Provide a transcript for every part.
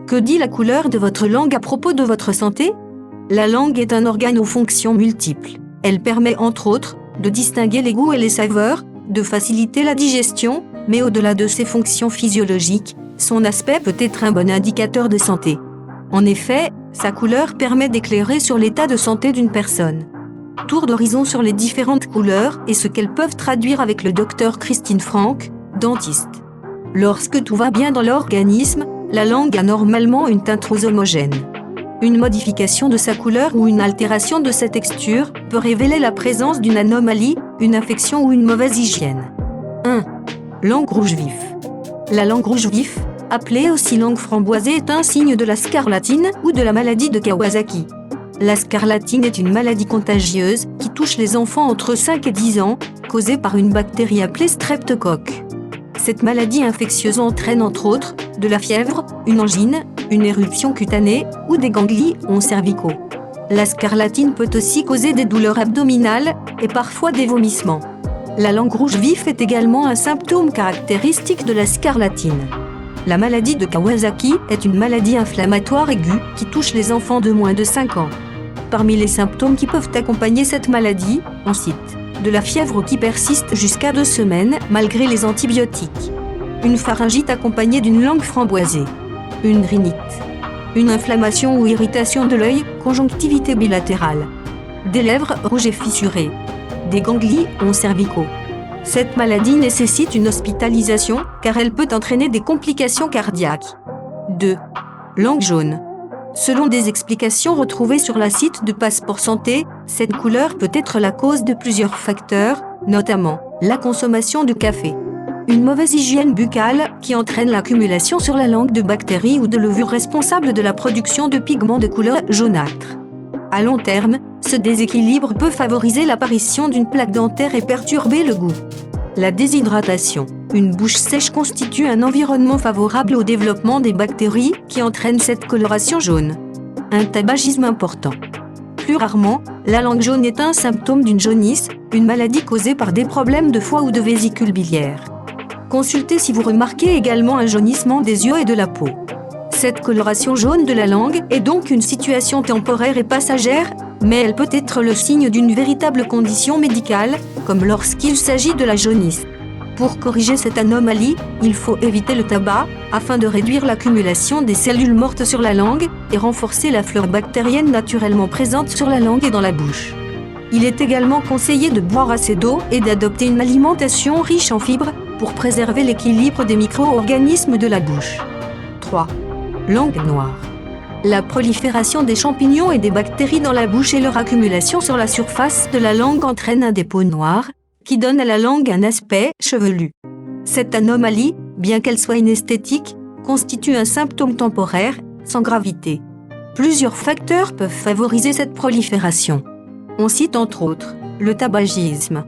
Que dit la couleur de votre langue à propos de votre santé? La langue est un organe aux fonctions multiples. Elle permet entre autres de distinguer les goûts et les saveurs, de faciliter la digestion, mais au-delà de ses fonctions physiologiques, son aspect peut être un bon indicateur de santé. En effet, sa couleur permet d'éclairer sur l'état de santé d'une personne. Tour d'horizon sur les différentes couleurs et ce qu'elles peuvent traduire avec le docteur Christine Franck, dentiste. Lorsque tout va bien dans l'organisme, la langue a normalement une teinte rose homogène. Une modification de sa couleur ou une altération de sa texture peut révéler la présence d'une anomalie, une infection ou une mauvaise hygiène. 1. Langue rouge vif. La langue rouge vif, appelée aussi langue framboisée, est un signe de la scarlatine ou de la maladie de Kawasaki. La scarlatine est une maladie contagieuse qui touche les enfants entre 5 et 10 ans, causée par une bactérie appelée streptocoque. Cette maladie infectieuse entraîne entre autres de la fièvre, une angine, une éruption cutanée ou des ganglions cervicaux. La scarlatine peut aussi causer des douleurs abdominales et parfois des vomissements. La langue rouge vif est également un symptôme caractéristique de la scarlatine. La maladie de Kawasaki est une maladie inflammatoire aiguë qui touche les enfants de moins de 5 ans. Parmi les symptômes qui peuvent accompagner cette maladie, on cite de la fièvre qui persiste jusqu'à 2 semaines malgré les antibiotiques, une pharyngite accompagnée d'une langue framboisée, une rhinite, une inflammation ou irritation de l'œil, conjonctivité bilatérale, des lèvres rouges et fissurées, des ganglions cervicaux. Cette maladie nécessite une hospitalisation car elle peut entraîner des complications cardiaques. 2. Langue jaune. Selon des explications retrouvées sur le site de Passeport Santé, cette couleur peut être la cause de plusieurs facteurs, notamment la consommation de café, une mauvaise hygiène buccale qui entraîne l'accumulation sur la langue de bactéries ou de levures responsables de la production de pigments de couleur jaunâtre. À long terme, ce déséquilibre peut favoriser l'apparition d'une plaque dentaire et perturber le goût. La déshydratation. Une bouche sèche constitue un environnement favorable au développement des bactéries qui entraînent cette coloration jaune. Un tabagisme important. Plus rarement, la langue jaune est un symptôme d'une jaunisse, une maladie causée par des problèmes de foie ou de vésicule biliaire. Consultez si vous remarquez également un jaunissement des yeux et de la peau. Cette coloration jaune de la langue est donc une situation temporaire et passagère, mais elle peut être le signe d'une véritable condition médicale, comme lorsqu'il s'agit de la jaunisse. Pour corriger cette anomalie, il faut éviter le tabac, afin de réduire l'accumulation des cellules mortes sur la langue et renforcer la flore bactérienne naturellement présente sur la langue et dans la bouche. Il est également conseillé de boire assez d'eau et d'adopter une alimentation riche en fibres pour préserver l'équilibre des micro-organismes de la bouche. 3. Langue noire. La prolifération des champignons et des bactéries dans la bouche et leur accumulation sur la surface de la langue entraîne un dépôt noir, qui donne à la langue un aspect chevelu. Cette anomalie, bien qu'elle soit inesthétique, constitue un symptôme temporaire, sans gravité. Plusieurs facteurs peuvent favoriser cette prolifération. On cite entre autres le tabagisme,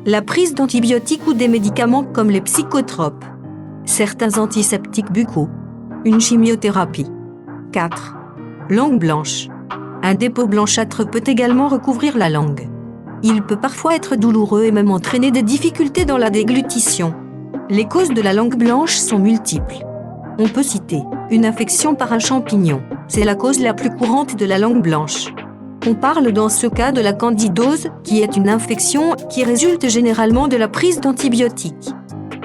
la prise d'antibiotiques ou des médicaments comme les psychotropes, certains antiseptiques buccaux, une chimiothérapie. 4. Langue blanche. Un dépôt blanchâtre peut également recouvrir la langue. Il peut parfois être douloureux et même entraîner des difficultés dans la déglutition. Les causes de la langue blanche sont multiples. On peut citer une infection par un champignon. C'est la cause la plus courante de la langue blanche. On parle dans ce cas de la candidose, qui est une infection qui résulte généralement de la prise d'antibiotiques.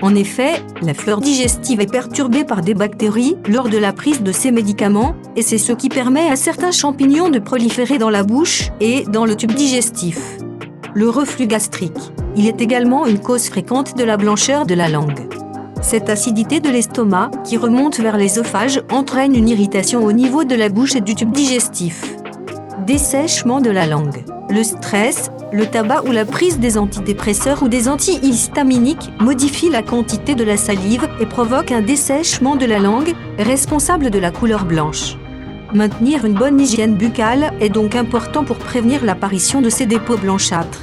En effet, la flore digestive est perturbée par des bactéries lors de la prise de ces médicaments, et c'est ce qui permet à certains champignons de proliférer dans la bouche et dans le tube digestif. Le reflux gastrique. Il est également une cause fréquente de la blancheur de la langue. Cette acidité de l'estomac, qui remonte vers l'œsophage, entraîne une irritation au niveau de la bouche et du tube digestif. Dessèchement de la langue. Le stress, le tabac ou la prise des antidépresseurs ou des antihistaminiques modifient la quantité de la salive et provoquent un dessèchement de la langue, responsable de la couleur blanche. Maintenir une bonne hygiène buccale est donc important pour prévenir l'apparition de ces dépôts blanchâtres.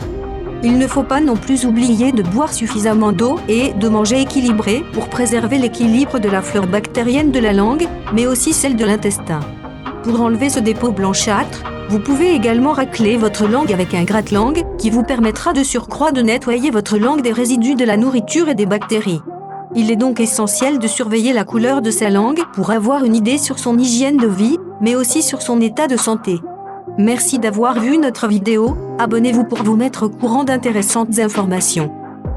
Il ne faut pas non plus oublier de boire suffisamment d'eau et de manger équilibré pour préserver l'équilibre de la flore bactérienne de la langue, mais aussi celle de l'intestin. Pour enlever ce dépôt blanchâtre, vous pouvez également racler votre langue avec un gratte-langue qui vous permettra de surcroît de nettoyer votre langue des résidus de la nourriture et des bactéries. Il est donc essentiel de surveiller la couleur de sa langue pour avoir une idée sur son hygiène de vie, mais aussi sur son état de santé. Merci d'avoir vu notre vidéo, abonnez-vous pour vous mettre au courant d'intéressantes informations.